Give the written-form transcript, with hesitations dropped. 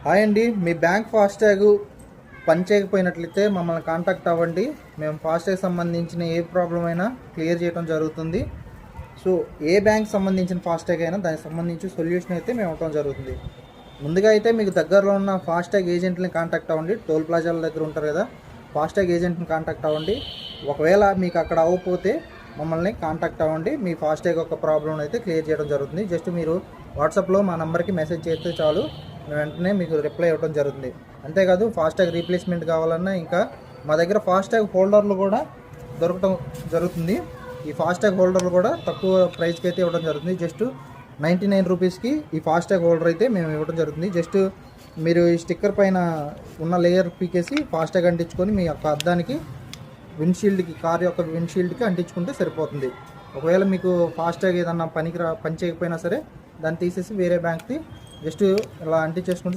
Hi అండి, మీ bank FASTag పని చేయకపోయినట్లయితే మమ్మల్ని కాంటాక్ట్ అవ్వండి. మేము ఫాస్టాగ్ సంబంధించిన ఏ ప్రాబ్లం అయినా క్లియర్ చేయడం జరుగుతుంది. సో ఏ బ్యాంక్ సంబంధించిన ఫాస్టాగ్ అయినా దానికి సంబంధించి సొల్యూషన్ అయితే మేము ఇవ్వడం జరుగుతుంది. ముందుగా అయితే మీకు దగ్గరలో ఉన్న ఫాస్టాగ్ ఏజెంట్ని కాంటాక్ట్ అవ్వండి. టోల్ ప్లాజాల దగ్గర ఉంటారు కదా, ఫాస్టాగ్ ఏజెంట్ని కాంటాక్ట్ అవ్వండి. ఒకవేళ మీకు అక్కడ అవ్వకపోతే మమ్మల్ని కాంటాక్ట్ అవ్వండి. మీ ఫాస్టాగ్ ఒక ప్రాబ్లం అయితే క్లియర్ చేయడం జరుగుతుంది. జస్ట్ మీరు వాట్సాప్లో మా నెంబర్కి మెసేజ్ చేస్తే చాలు, వెంటనే మీకు రిప్లై ఇవ్వడం జరుగుతుంది. అంతేకాదు ఫాస్టాగ్ రీప్లేస్మెంట్ కావాలన్నా ఇంకా మా దగ్గర ఫాస్టాగ్ హోల్డర్లు కూడా దొరకడం జరుగుతుంది. ఈ ఫాస్టాగ్ హోల్డర్లు కూడా తక్కువ ప్రైస్కి అయితే ఇవ్వడం జరుగుతుంది. జస్ట్ 99 రూపీస్కి ఈ ఫాస్టాగ్ హోల్డర్ అయితే మేము ఇవ్వడం జరుగుతుంది. జస్ట్ మీరు ఈ స్టిక్కర్ పైన ఉన్న లేయర్ పీకేసి ఫాస్టాగ్ అంటించుకొని మీ యొక్క అద్దానికి విండ్షీల్డ్కి, కార్ యొక్క విండ్షీల్డ్కి అంటించుకుంటే సరిపోతుంది. ఒకవేళ మీకు ఫాస్టాగ్ ఏదన్నా పని చేయకపోయినా సరే దాన్ని తీసేసి వేరే బ్యాంక్కి జస్ట్ ఇలా అంటించేసుకుంటే